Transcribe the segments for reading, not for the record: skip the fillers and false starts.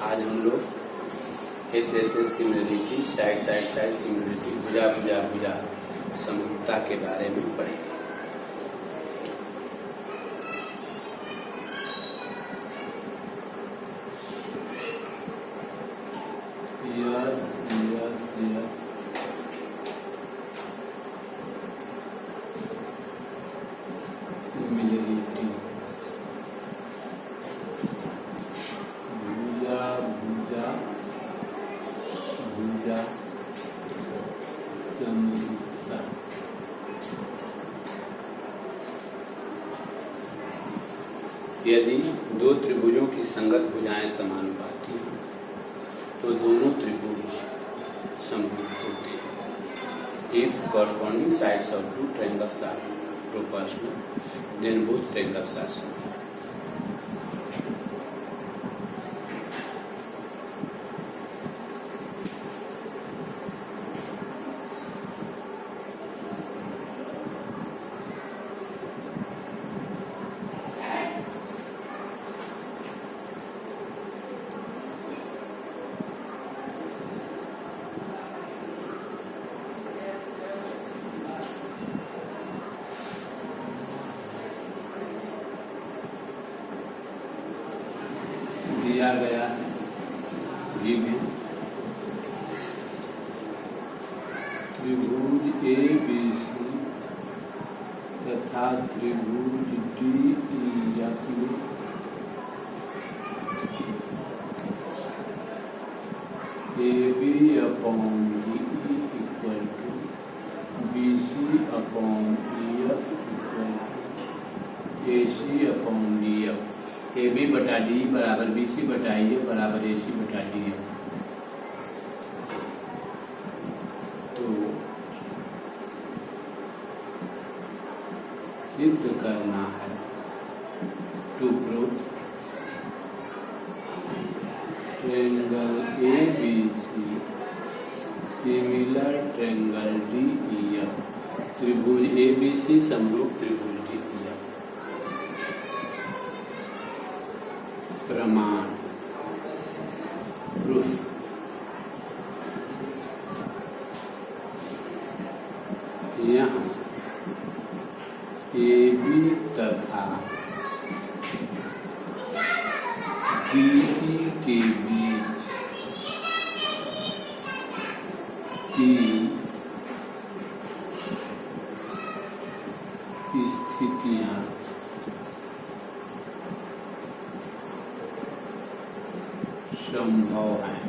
आज हम लोग एस सिमिलरिटी, साइड सिमिलरिटी, भुजा समरूपता के बारे में पढ़ेंगे। सिमिलरिटी भुजा समरूपता। यदि दो त्रिभुजों की संगत भुजाएं समानुपाती हैं तो दोनों त्रिभुज समरूप होते हैं। If corresponding sides of two triangles are proportional, then both triangles are similar. दिया गया है गिवन त्रिभुज ABC तथा त्रिभुज DEF में AB upon DE equal to BC upon EF equal to AC upon DF। AB बटा डी बराबर BC बटा EF बराबर AC बटा DF। तो सिद्ध करना है to prove triangle ABC similar triangle DEF। त्रिभुज ABC समरूप त्रिभुज DEF। प्रमाण प्रूफ। यहाँ AB तथा DE के बीच की स्थितियां संभव है।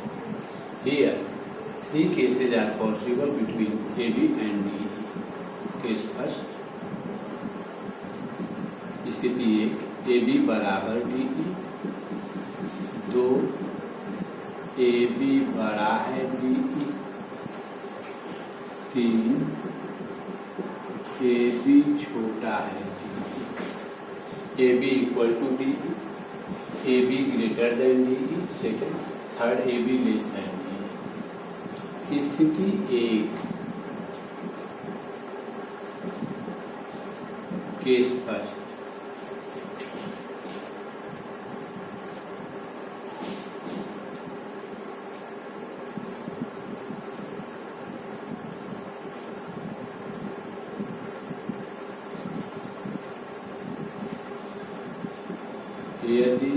Here, three cases are possible between AB and DE. Case first, स्थिति 1 AB बराबर DE, 2 AB बड़ा है DE, 3 AB छोटा है DE। AB equal to DE, AB greater than DE, second, third AB less than DE। स्थिति 1 case first, यदि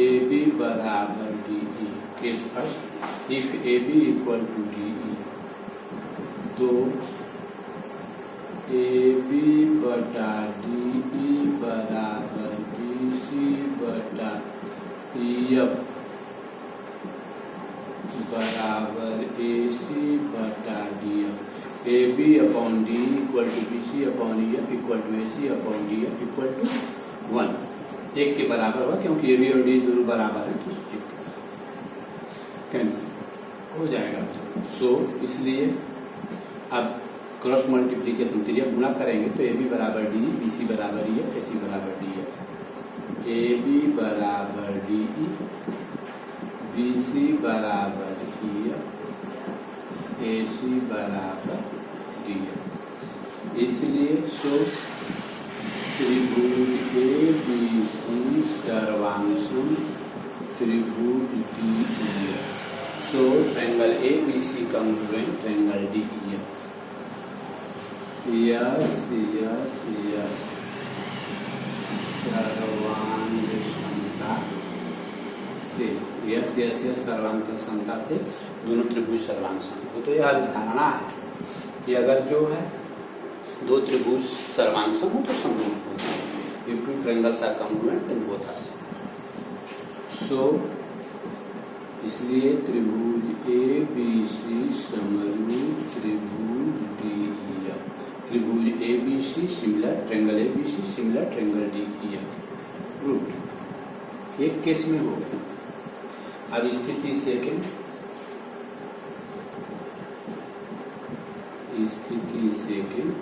AB बराबर DE, case first, if AB equal to DE, तो AB बटा DE बराबर BC बटा EF बराबर AC बटा DF। AB upon DE equal to BC upon EF equal to AC upon DF equal to 1, 1 के बराबर होगा क्योंकि AB और DE दोनों बराबर है तो कैंसिल हो जाएगा। सो इसलिए अब क्रॉस मल्टीप्लीकेशन क्रिया गुणा करेंगे तो AB बराबर DE, BC बराबर EF, AC बराबर DF। AB बराबर DE, BC बराबर EF, AC बराबर DF। इसलिए सो त्रिभुज ABC सर्वांशम त्रिभुज DEF. So triangle ABC congruent triangle DEF. Yes. सर्वांग समता से यस सर्वांग समता से दोनों त्रिभुज सर्वांग सम। तो यह धारणा है कि अगर जो है दो त्रिभुज सर्वांग सम हो तो समरूप होते हैं। If two triangles are congruent then both are same. So इसलिए त्रिभुज ABC समरूप त्रिभुज DEF. त्रिभुज ABC similar triangle ABC similar triangle DEF. रूट एक केस में हो गया। अब स्थिति सेकंड,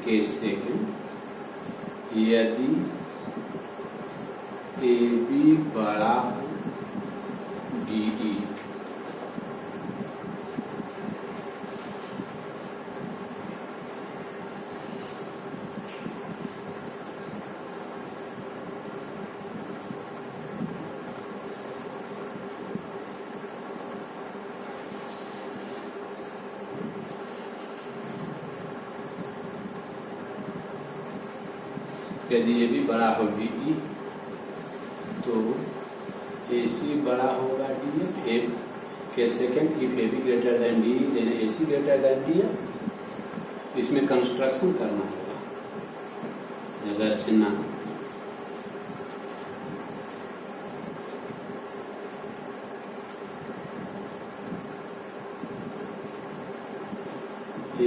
केस सेकंड, यदि AB बड़ा हो DE यदि AB बड़ा हो DE तो AC बड़ा होगा DF. के second, if AB greater than DE then AC greater than DF. इसमें कंस्ट्रक्शन करना होगा, जगह चिन्ह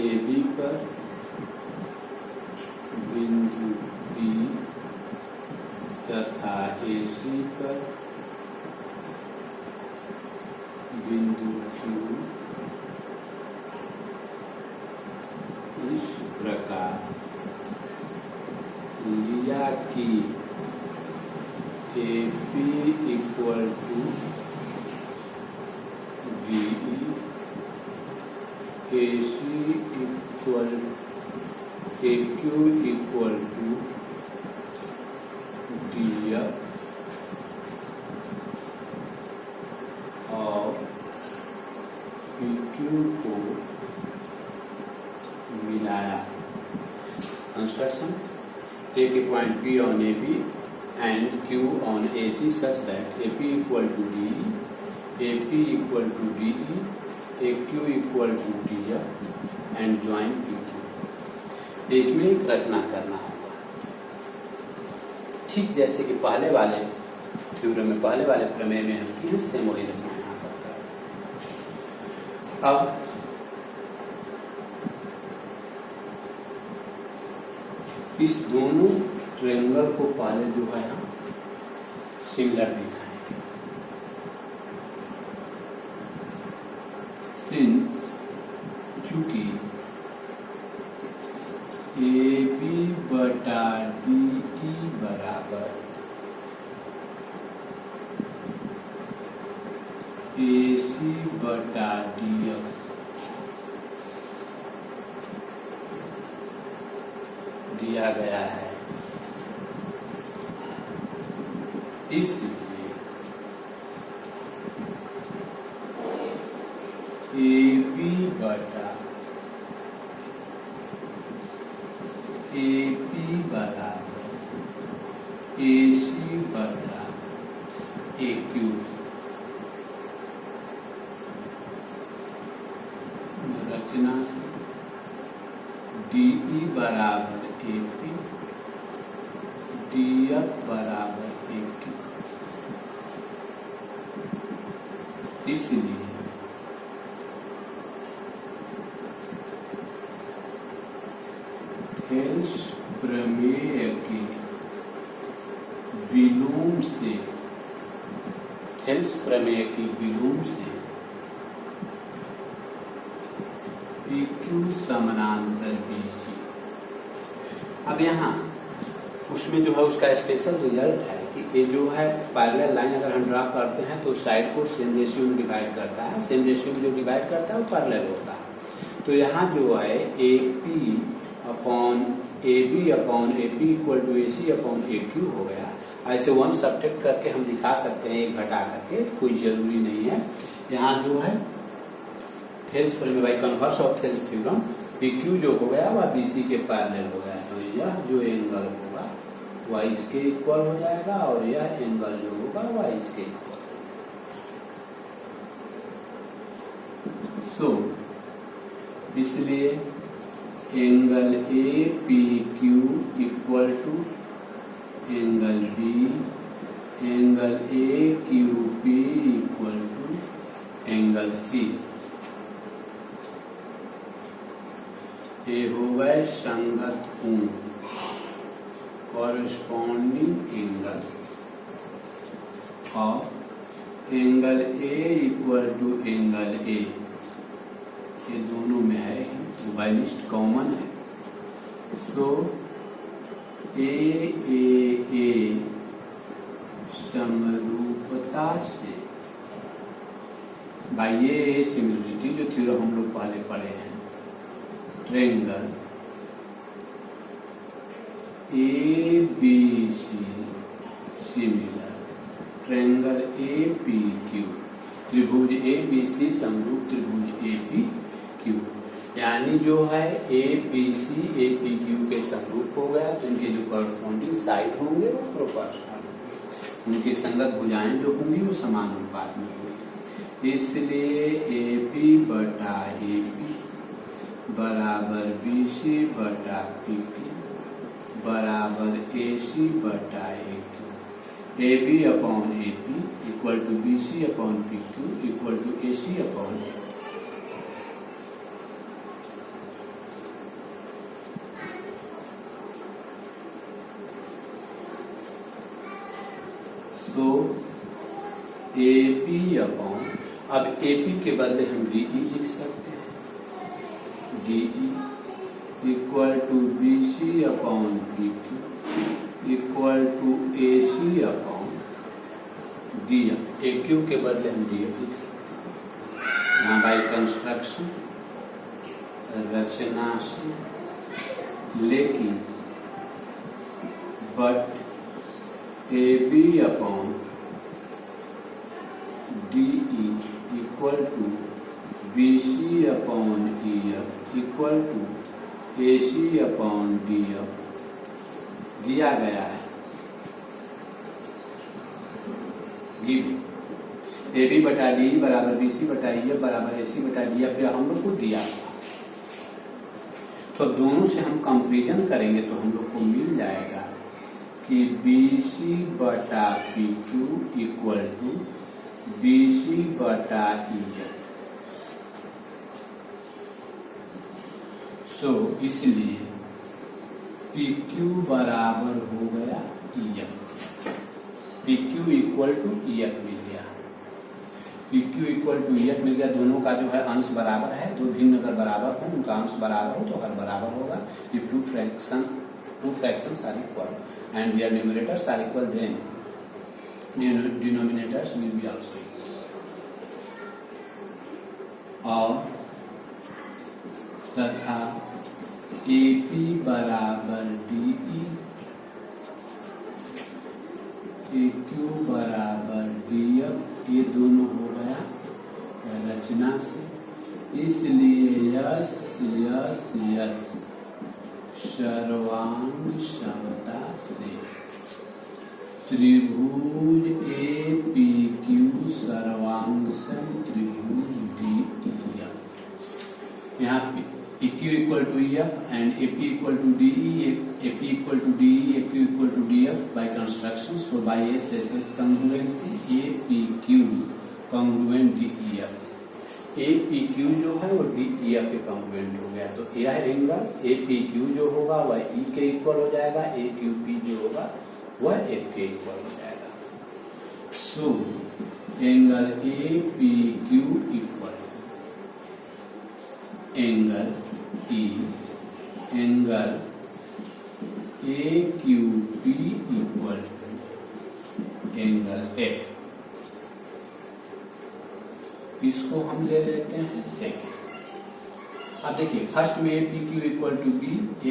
AB पर बिंदु B तथा AC पर बिंदु Q इस प्रकार लिया कि AP equal to DE, AC equal AQ equal to DF और PQ को मिलाया. construction. Take a point P on AB and Q on AC such that AP equal to DE, AP equal to DE, AQ equal to DF and join PQ. इसमें एक रचना करना होगा, ठीक जैसे कि पहले वाले थ्योरम में, पहले वाले प्रमेय में हम किए, सेम वही रचना यहाँ करता है. अब इस दोनों ट्रायंगल को पहले जो है हम सिमिलर दिखाएंगे. सिंस चूंकि AB बटा DE बराबर AC बटा DF दिया गया है, इसलिए AB बटा AP बराबर AC बटा AQ रचना से DE बराबर AP, DF बराबर AQ. इसलिए हेल्स प्रमेय के विलोम से, हेल्स प्रमेय की विलोम से PQ समानांतर BC. अब यहाँ उसमें जो है उसका स्पेशल रिजल्ट है कि ये जो है पैरेलल लाइन अगर हम ड्रा करते हैं तो साइड को सेम रेशियो में डिवाइड करता है, सेम रेशियो में जो डिवाइड करता है वो पैरेलल होता है. तो यहाँ जो है AP upon AB upon AP equal to AC upon AQ हो गया. ऐसे वन सब्ट्रैक्ट करके हम दिखा सकते हैं, एक घटा करके, कोई जरूरी नहीं है। यहाँ जो है Thales theorem by converse of Thales theorem PQ जो हो गया वह BC के पैरेलल हो गया, तो यह जो एंगल होगा वह इसके इक्वल हो जाएगा और यह एंगल जो होगा वह इसके इक्वल। सो इसलिए angle APQ equal to angle B, angle AQP equal to angle C। ये हो गए संगत कोण, कॉरेस्पॉन्डिंग एंगल्स, और angle A equal to angle A, ये दोनों में है, वाइलिस्ट कॉमन है। सो ए समरूपता से बाई ए सिमिलरिटी जो थ्योरम हम लोग पहले पढ़े हैं, triangle ABC similar triangle APQ, त्रिभुज ABC समरूप त्रिभुज APQ, यानी जो है ABC APQ के समरूप हो गया, तो इनके जो कॉरेस्पॉन्डिंग साइड होंगे वो प्रोपोर्शनल होंगे, उनकी संगत भुजाएं जो होंगी वो समान अनुपात में होंगी। इसलिए AP बटा AP बराबर BC बटा PQ बराबर AC बटा AQ, AB upon AP equal to BC upon PQ equal to AC upon AQ। तो AP अपॉन, अब AP के बदले हम DE लिख सकते हैं, DE equal to BC upon PQ equal to AC upon DF, AQ के बदले हम DF लिख सकते हैं। यहाँ बाई कंस्ट्रक्शन रचना से, लेकिन but AB upon DE equal to BC upon EF equal to AC upon DF दिया गया है। गिव AB बटा DE बराबर BC बटा EF बराबर AC बटा DF, यह हम लोग को दिया। तो दोनों से हम कंपेरिजन करेंगे तो हम लोग को मिल जाएगा कि BC बटा PQ इक्वल टू BC बटा EF। सो इसलिए PQ बराबर हो गया EF, PQ equal to EF मिल गया, PQ इक्वल टू EF मिल गया। दोनों का जो है अंश बराबर है, दो भिन्न अगर बराबर हो, उनका अंश बराबर हो तो हर बराबर होगा। If two fractions are equal and their numerators are equal, then denominators will be also equal। और तथा AP बराबर DE, AQ बराबर DF, ये दोनों हो गया रचना से। इसलिए यस यस यस सर्वांग समता से त्रिभुज APQ सर्वांग सम त्रिभुज DEF, यहाँ PQ equal to EF and AP equal to DE, AP equal to DE, AQ equal to DF by construction. So by SSS congruency APQ congruent DEF, APQ जो है वो DEF के कंग्रुएंट हो गया, तो यह एंगल APQ जो होगा वह E के इक्वल हो जाएगा, AQP जो होगा वह F के इक्वल हो जाएगा। So angle APQ equal angle E, angle AQP equal angle F। इसको हम ले लेते हैं सेकेंड। अब देखिए फर्स्ट में APQ equal to B,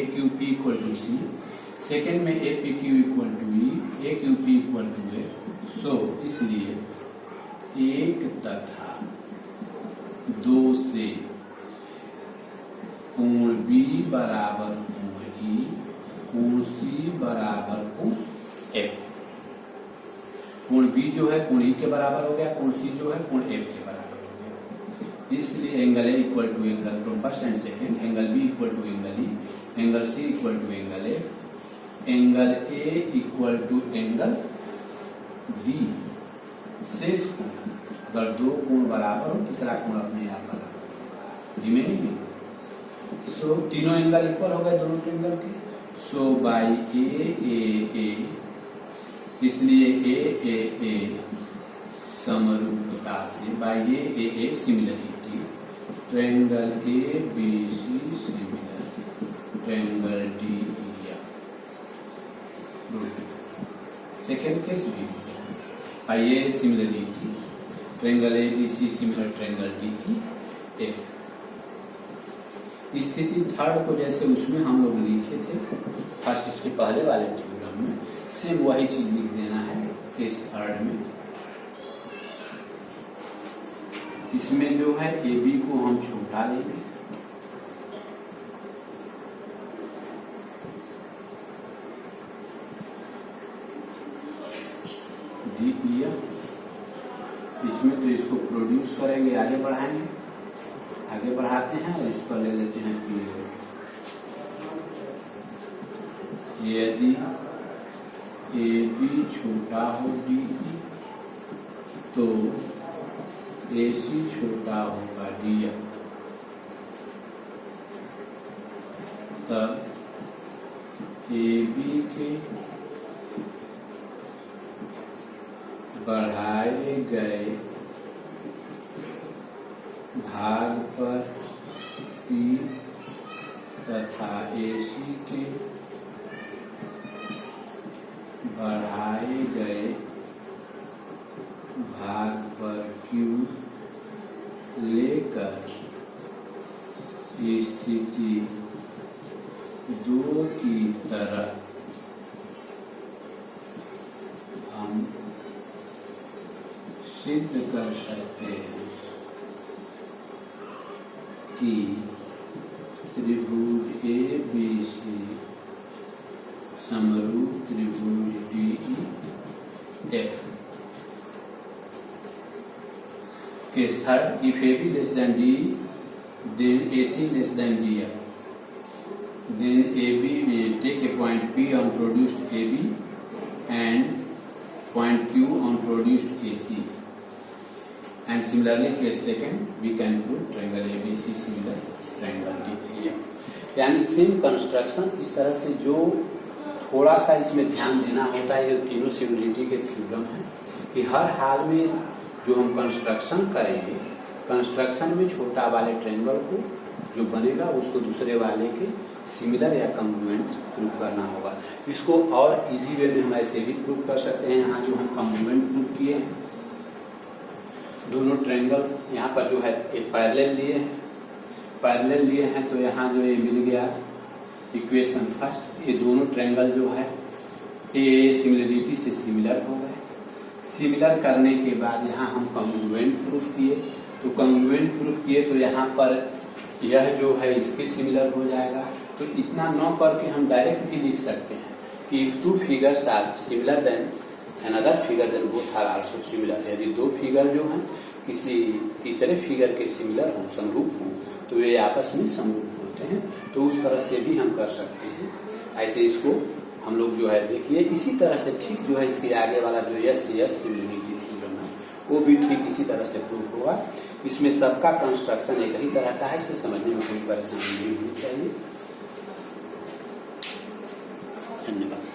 AQP equal to C, second में A P Q equal to E, A Q P equal to A. So इसलिए 1 तथा 2 से कोण बी बराबर कोण ई, कोण सी बराबर कोण एफ। कोण बी जो है कोण ई के बराबर हो गया, कोण सी जो है कोण एफ के बराबर हो गया। इसलिए angle A equal to angle from first and second, angle B equal to angle E, angle C equal to angle F, angle A equal to angle D. शेष कोण अगर 2 कोण बराबर हो, तीसरा कोण अपने आप बराबर रिमेनिंग। सो तीनों एंगल इक्वल हो गए दोनों ट्रायंगल के। सो बाई ए इसलिए ए समरूपता से, by A similarity, triangle A B C similar, triangle D second case भी by A similarity, triangle A B C similar, triangle D की एफ। स्थिति थर्ड को जैसे उसमें हम लोग लिखे थे फर्स्ट, इसके पहले वाले थ्योरम में सेम वही चीज लिख देना है केस थर्ड में। इसमें जो है ए बी को हम छोटा लेंगे, डी ई एफ। इसमें तो इसको प्रोड्यूस करेंगे, आगे बढ़ाएंगे, आगे बढ़ाते हैं और इसको ले लेते हैं पी। यदि ए बी छोटा हो डी ई, तो ए सी छोटा होगा डी एफ। तब ए बी के बढ़ाए गए भाग पर P तथा AC के बढ़ाए गए भाग पर Q लेकर स्थिति 2 की तरह हम सिद्ध कर सकते हैं कि त्रिभुज ए बी सी समरूप त्रिभुज D E F. Case third, if A B less than D then A C less than D F, then A B take a point P on produced AB and point Q on produced AC. And similarly case second we can put triangle ABC similar triangle DEF। यानी same construction इस तरह से, जो थोड़ा सा इसमें ध्यान देना होता है, ये तीनों सिमिलरिटी के थ्योरम है कि हर हाल में जो हम कंस्ट्रक्शन करेंगे, कंस्ट्रक्शन में छोटा वाले ट्रायंगल को जो बनेगा उसको दूसरे वाले के सिमिलर या कॉम्प्लीमेंट प्रूव करना होगा। इसको और इजी वे में हम ऐसे भी प्रूव कर सकते हैं। यहाँ जो हम कॉम्प्लीमेंट प्रूव किए हैं, दोनों ट्रायंगल यहाँ पर जो है एक पैरेलल लिए हैं, तो यहाँ जो ये मिल गया इक्वेशन फर्स्ट, ये दोनों ट्रायंगल जो है ए सिमिलरिटी से सिमिलर हो गए। सिमिलर करने के बाद यहाँ हम कॉन्ग्रुएंट प्रूफ किए, तो कॉन्ग्रुएंट प्रूफ किए तो यहाँ पर यह जो है इसके सिमिलर हो जाएगा। तो इतना न करके हम डायरेक्ट भी लिख सकते हैं कि if two figures are similar then another figure then both are also similar। यदि दो फिगर जो हैं किसी तीसरे फिगर के सिमिलर हों, समरूप हों, तो वे आपस में समरूप होते हैं। तो उस तरह से भी हम कर सकते हैं। ऐसे इसको हम लोग जो है देखिए, इसी तरह से ठीक जो है इसके आगे वाला जो यस सिमिलरिटी थ्योरम है वो भी ठीक इसी तरह से प्रूफ होगा। इसमें सबका कंस्ट्रक्शन एक ही तरह का है, इसे समझने में कोई परेशानी नहीं होनी चाहिए। धन्यवाद।